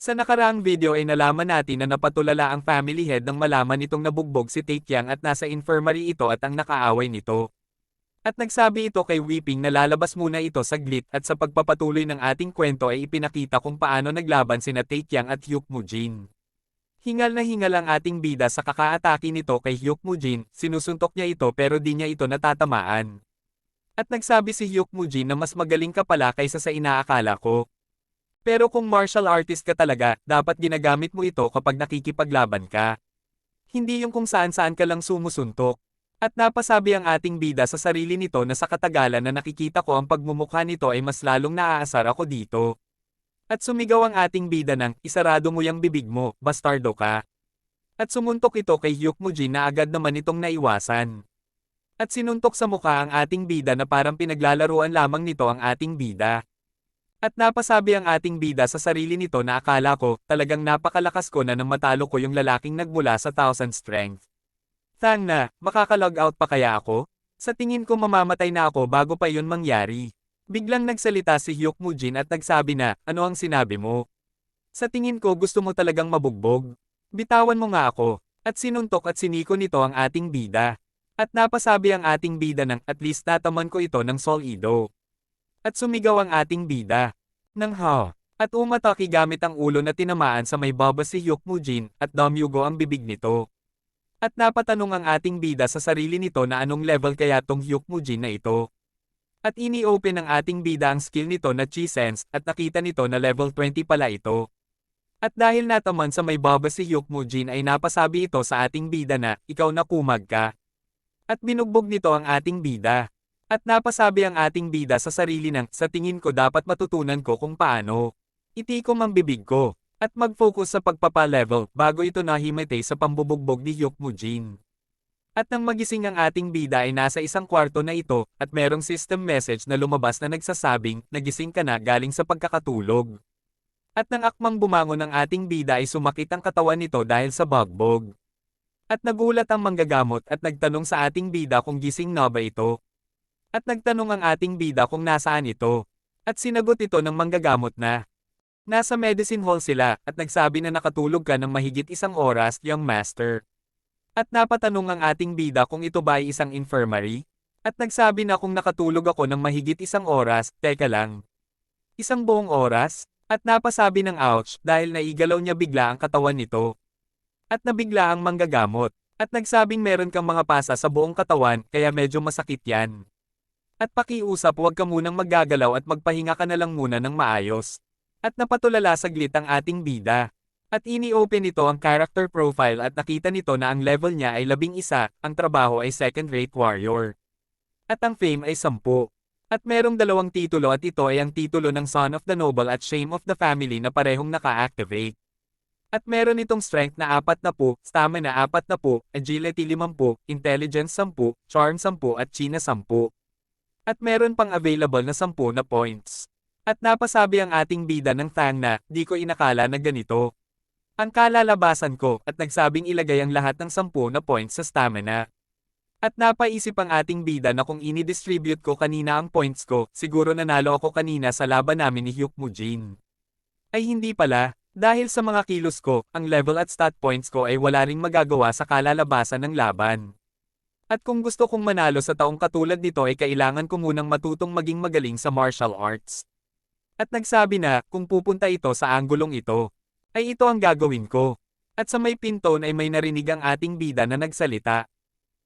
Sa nakaraang video ay nalaman natin na napatulala ang family head nang malaman itong nabugbog si Taekyang at nasa infirmary ito at ang nakaaway nito. At nagsabi ito kay Weeping na lalabas muna ito saglit at sa pagpapatuloy ng ating kwento ay ipinakita kung paano naglaban sina Taekyang at Hyukmujin. Hingal na hingal ang ating bida sa kakaatake nito kay Hyukmujin, sinusuntok niya ito pero di niya ito natatamaan. At nagsabi si Hyukmujin na mas magaling ka pala kaysa sa inaakala ko. Pero kung martial artist ka talaga, dapat ginagamit mo ito kapag nakikipaglaban ka. Hindi yung kung saan-saan ka lang sumusuntok. At napasabi ang ating bida sa sarili nito na sa katagalan na nakikita ko ang pagmumukha nito ay mas lalong naaasar ako dito. At sumigaw ang ating bida ng, isarado mo yung bibig mo, bastardo ka. At sumuntok ito kay Hyukmujin na agad naman itong naiwasan. At sinuntok sa mukha ang ating bida na parang pinaglalaruan lamang nito ang ating bida. At napasabi ang ating bida sa sarili nito na akala ko, talagang napakalakas ko na nang matalo ko yung lalaking nagmula sa 1,000 strength. Tang na, makakalog out pa kaya ako? Sa tingin ko mamamatay na ako bago pa yun mangyari. Biglang nagsalita si Hyukmujin at nagsabi na, ano ang sinabi mo? Sa tingin ko gusto mo talagang mabugbog. Bitawan mo nga ako. At sinuntok at siniko nito ang ating bida. At napasabi ang ating bida ng, at least nataman ko ito ng Sol Ido. At sumigaw ang ating bida. Nang ha. At umatake gamit ang ulo na tinamaan sa may baba si Hyukmujin, at damyugo ang bibig nito. At napatanong ang ating bida sa sarili nito na anong level kaya tong Hyukmujin na ito. At ini-open ng ating bida ang skill nito na Chi Sense, at nakita nito na level 20 pala ito. At dahil nataman sa may baba si Hyukmujin ay napasabi ito sa ating bida na, ikaw na kumag ka. At binugbog nito ang ating bida. At napasabi ang ating bida sa sarili ng, sa tingin ko dapat matutunan ko kung paano. Itikom ang bibig ko, at mag-focus sa pagpapa-level bago ito nahimatay sa pambubugbog ni Hyukmujin. At nang magising ang ating bida ay nasa isang kwarto na ito, at merong system message na lumabas na nagsasabing, nagising ka na galing sa pagkakatulog. At nang akmang bumangon ang ating bida ay sumakit ang katawan nito dahil sa bugbog. At nagulat ang manggagamot at nagtanong sa ating bida kung gising na ba ito. At nagtanong ang ating bida kung nasaan ito. At sinagot ito ng manggagamot na. Nasa medicine hall sila, at nagsabi na nakatulog ka ng mahigit 1 oras, young master. At napatanong ang ating bida kung ito ba ay isang infirmary. At nagsabi na kung nakatulog ako ng mahigit 1 oras, teka lang. 1 buong oras? At napasabi ng ouch, dahil naigalaw niya bigla ang katawan nito. At nabigla ang manggagamot. At nagsabing meron kang mga pasa sa buong katawan, kaya medyo masakit yan. At pakiusap huwag ka munang maggagalaw at magpahinga ka na lang muna ng maayos. At napatulala saglit ang ating bida. At ini-open nito ang character profile at nakita nito na ang level niya ay 11, ang trabaho ay second-rate warrior. At ang fame ay 10. At merong 2 titulo at ito ay ang titulo ng Son of the Noble at Shame of the Family na parehong naka-activate. At meron itong strength na 40, stamina 40, agility 50, intelligence 10, charm 10 at chi na 10. At meron pang available na 10 na points. At napasabi ang ating bida ng Tang na, di ko inakala na ganito. Ang kalalabasan ko, at nagsabing ilagay ang lahat ng 10 na points sa stamina. At napaisip ang ating bida na kung ini-distribute ko kanina ang points ko, siguro nanalo ako kanina sa laban namin ni Hyukmujin. Ay hindi pala, dahil sa mga kilos ko, ang level at stat points ko ay wala ring magagawa sa kalalabasan ng laban. At kung gusto kong manalo sa taong katulad nito ay kailangan ko munang matutong maging magaling sa martial arts. At nagsabi na, kung pupunta ito sa anggulong ito, ay ito ang gagawin ko. At sa may pinton ay may narinig ang ating bida na nagsalita.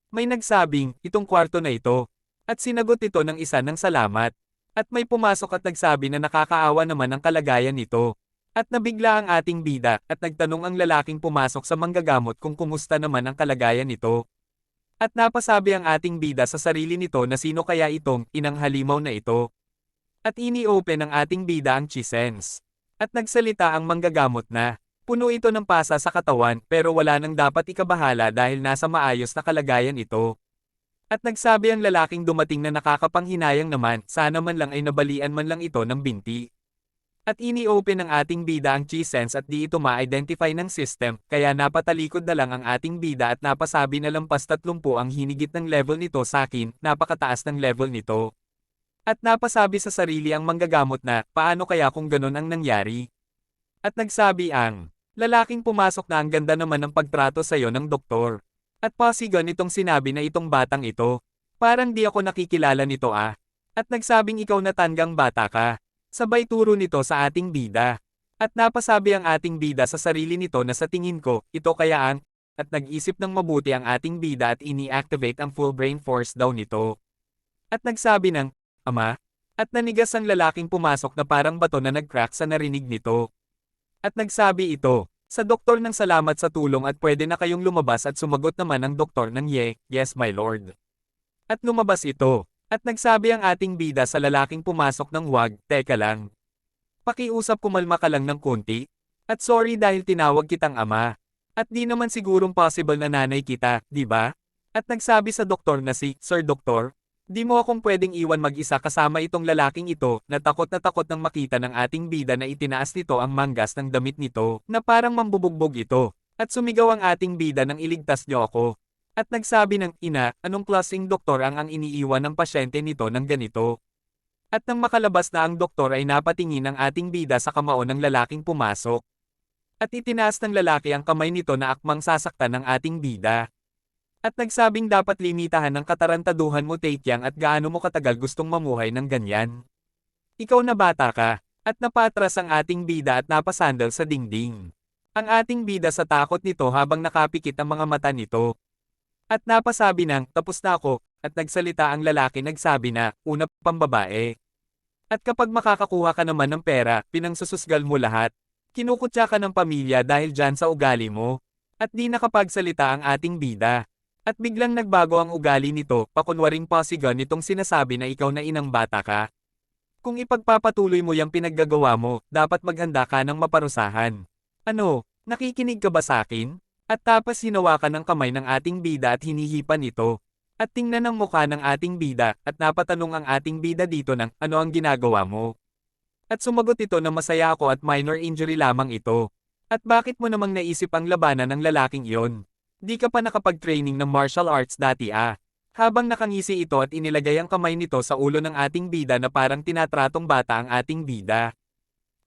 May nagsabing, itong kwarto na ito. At sinagot ito ng isa ng salamat. At may pumasok at nagsabi na nakakaawa naman ang kalagayan nito. At nabigla ang ating bida, at nagtanong ang lalaking pumasok sa manggagamot kung kumusta naman ang kalagayan nito. At napasabi ang ating bida sa sarili nito na sino kaya itong inang halimaw na ito. At ini-open ang ating bida ang Chi Sense. At nagsalita ang manggagamot na, puno ito ng pasa sa katawan pero wala nang dapat ikabahala dahil nasa maayos na kalagayan ito. At nagsabi ang lalaking dumating na nakakapanghinayang naman, sana man lang ay nabalian man lang ito ng binti. At ini-open ng ating bida ang Chi Sense at di ito ma-identify ng system, kaya napatalikod na lang ang ating bida at napasabi na lampas 30 ang hinigit ng level nito sa akin, napakataas ng level nito. At napasabi sa sarili ang manggagamot na, paano kaya kung ganun ang nangyari? At nagsabi ang lalaking pumasok na ang ganda naman ng pagtrato sa'yo ng doktor. At pasigan itong sinabi na itong batang ito. Parang di ako nakikilala nito ah. At nagsabing ikaw na tanggang bata ka. Sabay turo nito sa ating bida. At napasabi ang ating bida sa sarili nito na sa tingin ko, ito kaya ang, at nag-isip ng mabuti ang ating bida at ini-activate ang full brain force daw nito. At nagsabi ng, Ama? At nanigas ang lalaking pumasok na parang bato na nag-crack sa narinig nito. At nagsabi ito, sa doktor ng salamat sa tulong at pwede na kayong lumabas at sumagot naman ang doktor ng yes my lord. At lumabas ito, at nagsabi ang ating bida sa lalaking pumasok ng wag, teka lang. Pakiusap kumalma ka lang ng konti, at sorry dahil tinawag kitang ama. At di naman sigurong possible na nanay kita, di ba? At nagsabi sa doktor na Sir Doktor, di mo akong pwedeng iwan mag-isa kasama itong lalaking ito, na takot nang makita ng ating bida na itinaas nito ang manggas ng damit nito, na parang mambubugbog ito. At sumigaw ang ating bida nang iligtas niyo ako. At nagsabi ng ina, anong klaseng doktor ang iniiwan ng pasyente nito ng ganito? At nang makalabas na ang doktor ay napatingin ang ating bida sa kamao ng lalaking pumasok. At itinaas ng lalaki ang kamay nito na akmang sasaktan ng ating bida. At nagsabing dapat limitahan ng katarantaduhan mo Taekyang at gaano mo katagal gustong mamuhay ng ganyan. Ikaw na bata ka, at napatras ang ating bida at napasandal sa dingding. Ang ating bida sa takot nito habang nakapikit ang mga mata nito. At napasabi ng, tapos na ako, at nagsalita ang lalaki nagsabi na, una pambabae. At kapag makakakuha ka naman ng pera, pinangsususgal mo lahat. Kinukutya ka ng pamilya dahil dyan sa ugali mo. At di nakapagsalita ang ating bida. At biglang nagbago ang ugali nito, pakunwaring pasigan nitong sinasabi na ikaw na inang bata ka. Kung ipagpapatuloy mo yung pinaggagawa mo, dapat maghanda ka ng maparusahan. Ano, nakikinig ka ba sa akin? At tapos hinawakan ng kamay ng ating bida at hinihipan ito. At tingnan ang mukha ng ating bida, at napatanong ang ating bida dito ng, ano ang ginagawa mo? At sumagot ito na masaya ako at minor injury lamang ito. At bakit mo namang naisip ang labanan ng lalaking iyon? Di ka pa nakapag-training ng martial arts dati ah. Habang nakangisi ito at inilagay ang kamay nito sa ulo ng ating bida na parang tinatratong bata ang ating bida.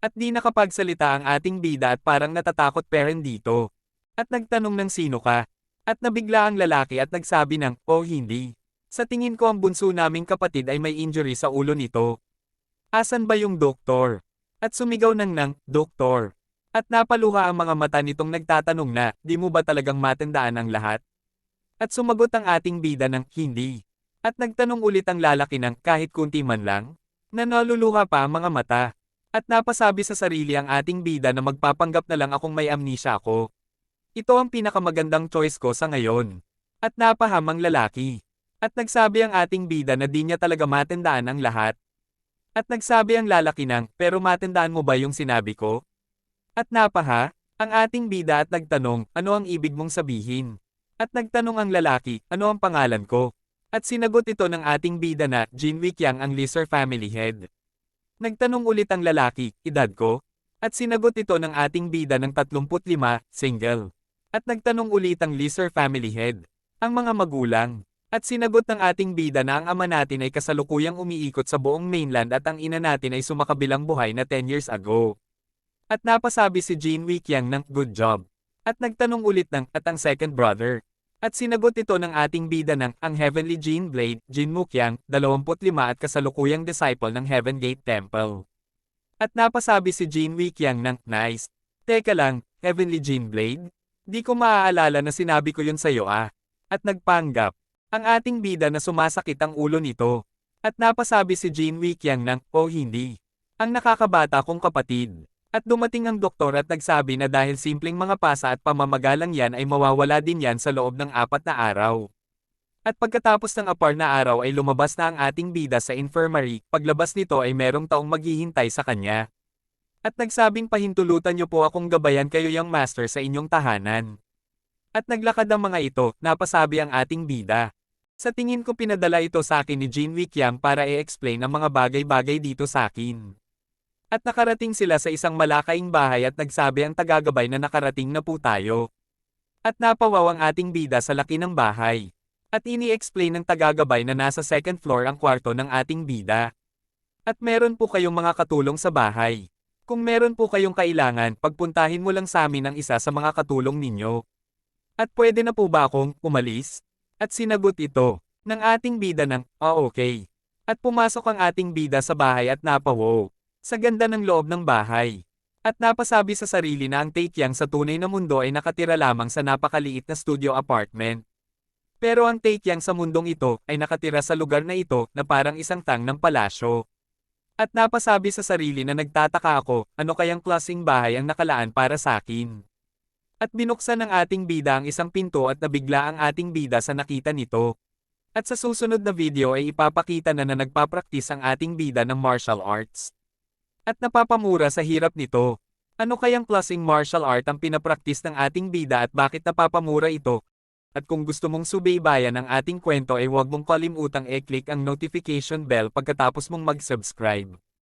At di nakapagsalita ang ating bida at parang natatakot parent dito. At nagtanong ng sino ka? At nabigla ang lalaki at nagsabi ng, oh hindi. Sa tingin ko ang bunso naming kapatid ay may injury sa ulo nito. Asan ba yung doktor? At sumigaw ng doktor. At napaluha ang mga mata nitong nagtatanong na, di mo ba talagang matandaan ang lahat? At sumagot ang ating bida ng, hindi. At nagtanong ulit ang lalaki ng, kahit kunti man lang? Na naluluha pa ang mga mata. At napasabi sa sarili ang ating bida na magpapanggap na lang akong may amnesia ako. Ito ang pinakamagandang choice ko sa ngayon. At napahamang lalaki. At nagsabi ang ating bida na di niya talaga matandaan ang lahat. At nagsabi ang lalaki ng, pero matandaan mo ba yung sinabi ko? At napaha, ang ating bida at nagtanong, ano ang ibig mong sabihin? At nagtanong ang lalaki, ano ang pangalan ko? At sinagot ito ng ating bida na, Jin Wikyang ang Lister family head. Nagtanong ulit ang lalaki, edad ko? At sinagot ito ng ating bida ng 35, single. At nagtanong ulit ang Lister family head. Ang mga magulang. At sinagot ng ating bida na ang ama natin ay kasalukuyang umiikot sa buong mainland at ang ina natin ay sumakabilang buhay na 10 years ago. At napasabi si Jin Wikyang ng, good job. At nagtanong ulit ng, at ang second brother. At sinagot ito ng ating bida ng, ang Heavenly Jin Blade, Jin Mukyang, 25 at kasalukuyang disciple ng Heaven Gate Temple. At napasabi si Jin Wikyang ng, nice. Teka lang, Heavenly Jin Blade? Di ko maaalala na sinabi ko yun sa'yo ah. At nagpanggap. Ang ating bida na sumasakit ang ulo nito. At napasabi si Jin Wikyang ng, oh hindi. Ang nakakabata kong kapatid. At dumating ang doktor at nagsabi na dahil simpleng mga pasa at pamamagalang yan ay mawawala din yan sa loob ng 4 na araw. At pagkatapos ng 4 na araw ay lumabas na ang ating bida sa infirmary, paglabas nito ay merong taong maghihintay sa kanya. At nagsabing pahintulutan niyo po akong gabayan kayo yung master sa inyong tahanan. At naglakad ang mga ito, napasabi ang ating bida. Sa tingin ko pinadala ito sa akin ni Jin Wikyang para i-explain ang mga bagay-bagay dito sa akin. At nakarating sila sa isang malakaing bahay at nagsabi ang tagagabay na nakarating na po tayo. At napawaw ang ating bida sa laki ng bahay. At ini-explain ng tagagabay na nasa second floor ang kwarto ng ating bida. At meron po kayong mga katulong sa bahay. Kung meron po kayong kailangan, pagpuntahin mo lang sa amin ang isa sa mga katulong ninyo. At pwede na po ba akong umalis? At sinagot ito ng ating bida ng, okay. At pumasok ang ating bida sa bahay at napawaw sa ganda ng loob ng bahay. At napasabi sa sarili na ang Taekyang sa tunay na mundo ay nakatira lamang sa napakaliit na studio apartment. Pero ang Taekyang sa mundong ito ay nakatira sa lugar na ito na parang isang tang ng palasyo. At napasabi sa sarili na nagtataka ako, ano kayang klaseng bahay ang nakalaan para sa akin. At binuksan ng ating bida ang isang pinto at nabigla ang ating bida sa nakita nito. At sa susunod na video ay ipapakita na nagpapraktis ang ating bida ng martial arts. At napapamura sa hirap nito. Ano kayang klaseng martial art ang pinapraktis ng ating bida at bakit napapamura ito? At kung gusto mong subaybayan ang ating kwento ay huwag mong kalimutang i-click ang notification bell pagkatapos mong mag-subscribe.